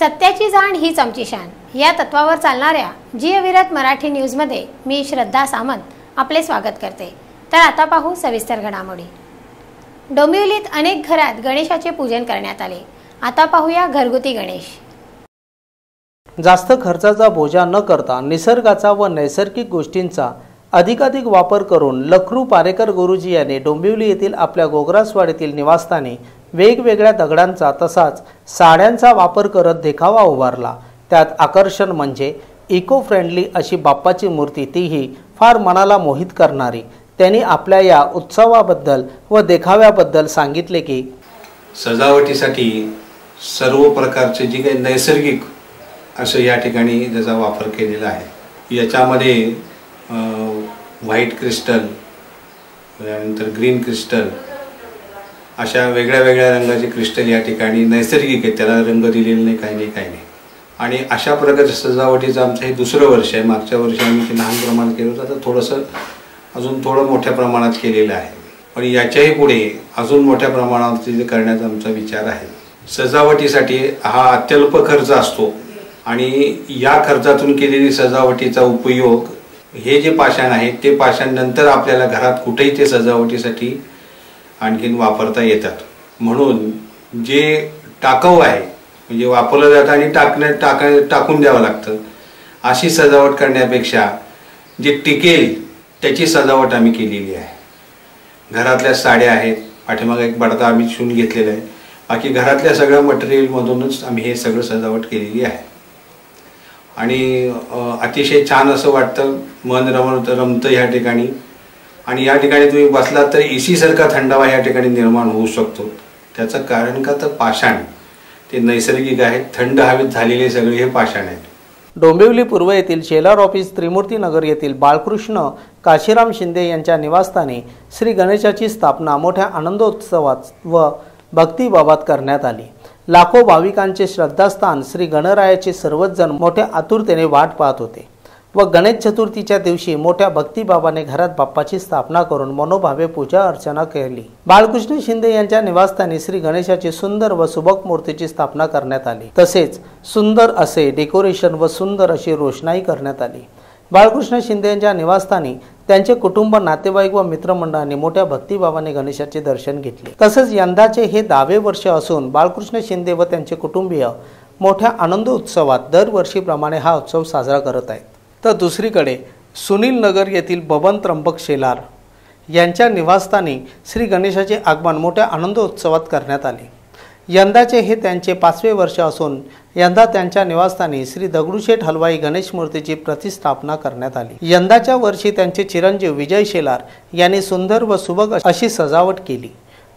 सत्याची जाण हीच आमची शान या तत्वावर चालणाऱ्या जी अविरत मराठी न्यूजमध्ये मी श्रद्धा सामंत आपले स्वागत करते। तर आता पाहू सविस्तर घडामोडी। डोंबिवलीत अनेक घरात गणेशाचे पूजन करण्यात आले। आता पाहूया घरगुती गणेश। जास्त खर्चाचा बोजा न करता निसर्गाचा व नैसर्गिक गोष्टींचा अधिकाधिक वापर करून लखरू पारेकर गुरुजी यांनी डोंबिवली येथील आपल्या गोगरासवाडीतील निवासस्थानी वेगवेगळ्या दगडांचा तसाच साड्यांचा वापर करत देखावा उभारला। त्यात आकर्षण म्हणजे इको फ्रेंडली अशी बाप्पाची मूर्ती, तीही फार मनाला मोहित करणारी। त्यांनी आपल्या या उत्सवाबद्दल व देखाव्याबद्दल सांगितले की सजावटीसाठी सर्व प्रकारचे जे काही नैसर्गिक असं या ठिकाणी त्याचा वापर केलेला आहे। याच्यामध्ये व्हाईट क्रिस्टल, त्यानंतर ग्रीन क्रिस्टल अशा वेगळ्या वेगळ्या रंगाचे क्रिस्टल या ठिकाणी नैसर्गिक आहे, त्याला रंग दिलेला नाही, काही नाही। आणि अशा प्रकारच्या सजावटीचं आमचं हे दुसरं वर्ष आहे। मागच्या वर्षी आम्ही ते लहान प्रमाणात केलं होतं, आता थोडंसं अजून थोडं मोठ्या प्रमाणात केलेलं आहे। पण याच्याही पुढे अजून मोठ्या प्रमाणात जे करण्याचा आमचा विचार आहे। सजावटीसाठी हा अत्यल्प खर्च असतो आणि या खर्चातून केलेली सजावटीचा उपयोग हे जे पाषाण आहे ते पाषाण नंतर आपल्याला घरात कुठेही ते सजावटीसाठी आणखीन वापरता येतात। म्हणून जे टाकाऊ आहे म्हणजे वापरलं जातं आणि टाकून द्यावं लागतं, अशी सजावट करण्यापेक्षा जे टिकेल त्याची सजावट आम्ही केलेली आहे। घरातल्या साड्या आहेत, पाठीमागे एक पडदा आम्ही शिवून घेतलेला आहे, बाकी घरातल्या सगळ्या मटेरियलमधूनच आम्ही हे सगळं सजावट केलेली आहे। आणि अतिशय छान असं वाटतं, मन रमतं या ठिकाणी। आणि या ठिकाणी तुम्ही बसलात तर एसी सारखा थंडावा या ठिकाणी निर्माण होऊ शकतो। त्याचं कारण का तर पाषाण ते नैसर्गिक आहेत, थंड हवेत झालेले सगळे हे पाषाण आहेत। डोंबिवली पूर्व येथील शेलार ऑफिस त्रिमूर्ती नगर येथील बाळकृष्ण काशीराम शिंदे यांच्या निवासस्थानी श्री गणेशाची स्थापना मोठ्या आनंदोत्सवात व भक्तिभावात करण्यात आली। लाखो भाविकांचे श्रद्धास्थान श्री गणरायाचे सर्वच जण मोठ्या आतुरतेने वाट पाहत होते व गणेश चतुर्थीच्या दिवशी मोठ्या भक्तिभावाने घरात बाप्पाची स्थापना करून मनोभावे पूजा अर्चना केली। बाळकृष्ण शिंदे यांच्या निवासस्थानी श्री गणेशाची सुंदर व सुबक मूर्तीची स्थापना करण्यात आली। तसेच सुंदर असे डेकोरेशन व सुंदर अशी रोषणाई करण्यात आली। बाळकृष्ण शिंदे यांच्या निवासस्थानी त्यांचे कुटुंब, नातेवाईक व मित्रमंडळांनी मोठ्या भक्तिभावाने गणेशाचे दर्शन घेतले। तसेच यंदाचे हे 10वे वर्ष असून बाळकृष्ण शिंदे व त्यांचे कुटुंबीय मोठ्या आनंदोत्सवात दरवर्षीप्रमाणे हा उत्सव साजरा करत आहेत। तर दुसरीकडे सुनील नगर येथील बबन त्र्यंबक शेलार यांच्या निवासस्थानी श्री गणेशाचे आगमन मोठ्या आनंदोत्सवात करण्यात आले। यंदाचे हे त्यांचे 5वे वर्ष असून यंदा त्यांच्या निवासस्थानी श्री दगडूशेठ हलवाई गणेश मूर्तीची प्रतिष्ठापना करण्यात आली। यंदाच्या वर्षी त्यांचे चिरंजीव विजय शेलार यांनी सुंदर व सुबक अशी सजावट केली,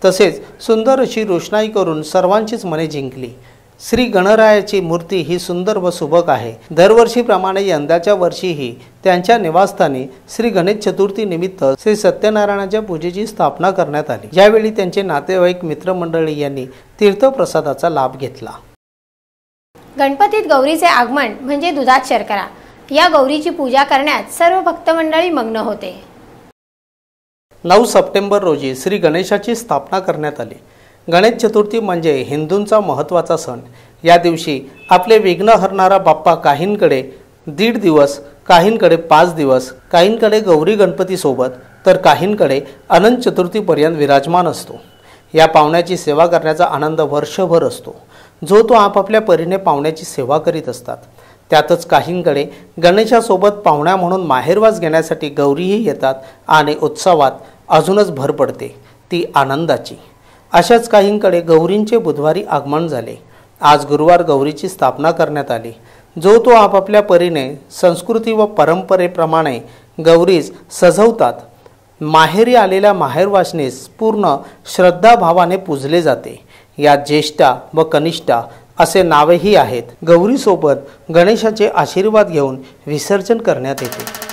तसेच सुंदर अशी रोषणाई करून सर्वांचीच मने जिंकली। श्री गणरायाची मूर्ती ही सुंदर व सुबक आहे। दरवर्षीप्रमाणे यंदाच्या वर्षीही त्यांच्या निवासस्थानी श्री गणेश चतुर्थी निमित्त श्री सत्यनारायणाच्या पूजेची स्थापना करण्यात आली। यावेळी त्यांचे नातेवाईक, मित्रमंडळी यांनी तीर्थप्रसादाचा लाभ घेतला। गणपतीत गौरीचे आगमन म्हणजे दुधात शर्करा। या गौरीची पूजा करण्यात सर्व भक्त मंडळी मग्न होते। 9 सप्टेंबर रोजी श्री गणेशाची स्थापना करण्यात आली। गणेश चतुर्थी म्हणजे हिंदूंचा महत्त्वाचा सण। या दिवशी आपले विघ्न हरणारा बाप्पा काहींकडे 1.5 दिवस, काहींकडे 5 दिवस, काहींकडे गौरी गणपती सोबत तर काहींकडे अनंत चतुर्थीपर्यंत विराजमान असतो। या पावण्याची सेवा करण्याचा आनंद वर्षभर असतो, जो तो आपापल्या परीने पावण्याची सेवा करीत असतात। त्यातच काहींकडे गणेशासोबत पाहुण्या म्हणून माहेरवास घेण्यासाठी गौरीही येतात आणि उत्सवात अजूनच भर पडते ती आनंदाची। अशाच काहींकडे गौरींचे बुधवारी आगमन झाले। आज गुरुवार गौरीची स्थापना करण्यात आली। जो तो आपापल्या परीने संस्कृती व परंपरेप्रमाणे गौरीस सजवतात। माहेरी आलेल्या माहेरवासनीस पूर्ण श्रद्धाभावाने पूजले जाते। यात ज्येष्ठा व कनिष्ठा असे नावेही आहेत। गौरीसोबत गणेशाचे आशीर्वाद घेऊन विसर्जन करण्यात येते।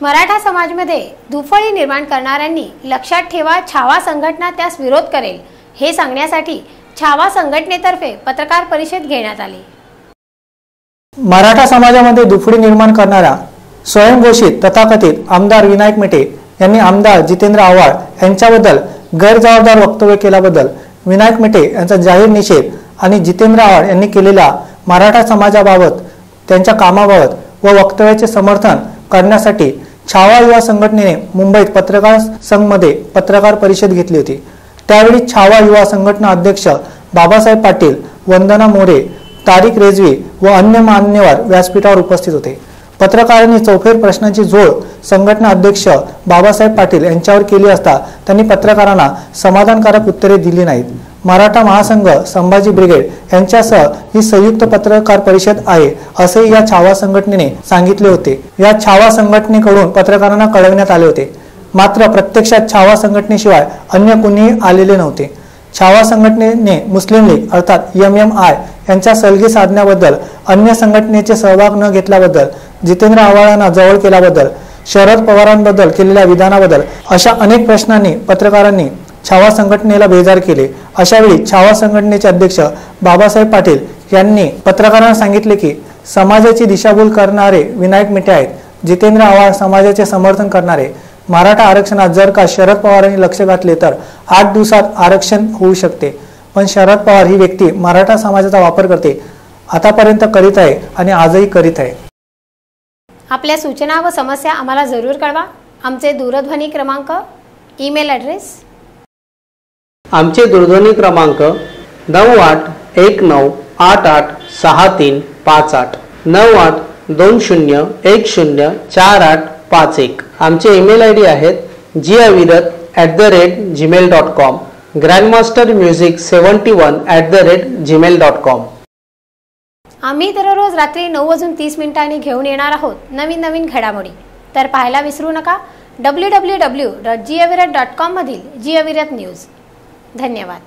मराठा समाजमध्ये दुफळी निर्माण करणाऱ्यांनी लक्षात ठेवा, छावा संघटना त्यास विरोध करेल हे सांगण्यासाठी छावा संघटनेतर्फे पत्रकार परिषद घेण्यात आली। मराठा समाजामध्ये दुफळी निर्माण करणाऱ्या स्वयंघोषित तथाकथित आमदार विनायक मेटे यांनी आमदार जितेंद्र आव्हाड यांच्याबद्दल गैरजबाबदार वक्तव्य केल्याबद्दल विनायक मेटे यांचा जाहीर निषेध आणि जितेंद्र आव्हाड यांनी केलेल्या मराठा समाजाबाबत त्यांच्या कामाबाबत व वक्तव्याचे समर्थन करण्यासाठी छावा युवा संघटनेने मुंबईत पत्रकार संघमध्ये पत्रकार परिषद घेतली होती। त्यावेळी छावा युवा संघटना अध्यक्ष बाबासाहेब पाटील, वंदना मोरे, तारिक रेजवी व अन्य मान्यवर व्यासपीठावर उपस्थित होते। पत्रकारांनी चौफेर प्रश्नांची जोड संघटना अध्यक्ष बाबासाहेब पाटील यांच्यावर केली असता त्यांनी पत्रकारांना समाधानकारक उत्तरे दिली नाहीत। मराठा महासंघ, संभाजी ब्रिगेड यांच्यासह ही संयुक्त पत्रकार परिषद आहे असे या छावा संघटनेने सांगितले होते। या छावा संघटनेकडून पत्रकारांना कळविण्यात आले होते, मात्र प्रत्यक्षात छावा संघटनेशिवाय अन्य कोणीही आलेले नव्हते। छावा संघटनेने मुस्लिम लीग अर्थात MMI यांच्या सलगी साधण्याबद्दल, अन्य संघटनेचे सहभाग न घेतल्याबद्दल, जितेंद्र आव्हाडांना जवळ केल्याबद्दल, शरद पवारांबद्दल केलेल्या विधानाबद्दल अशा अनेक प्रश्नांनी पत्रकारांनी छावा संघटनेला बेजार केले। अशा वेळी छावा संघटनेचे अध्यक्ष बाबासाहेब पाटील यांनी पत्रकारांना सांगितले की समाजाची दिशाभूल करणारे विनायक मेटे आहेत। जितेंद्र आव्हाड समाजाचे समर्थन करणारे। मराठा आरक्षणात जर का शरद पवारांनी लक्ष घातले तर 8 दिवसात आरक्षण होऊ शकते, पण शरद पवार ही व्यक्ती मराठा समाजाचा वापर करते, आतापर्यंत करीत आहे आणि आजही करीत आहे। आपल्या सूचना व समस्या आम्हाला जरूर कळवा। आमचे दूरध्वनी क्रमांक, ईमेल ॲड्रेस। आमचे दूरध्वनी क्रमांक 9819886358 9820104851। आमचे ईमेल ID आहेत jiavirat@gmail.com, grandmastermusic71@gmail.com। आम्ही दररोज रात्री 9:30 घेऊन येणार आहोत नवीन घडामोडी। तर पाहायला विसरू नका www.jiavirat.com मधील जियाविरत न्यूज। धन्यवाद।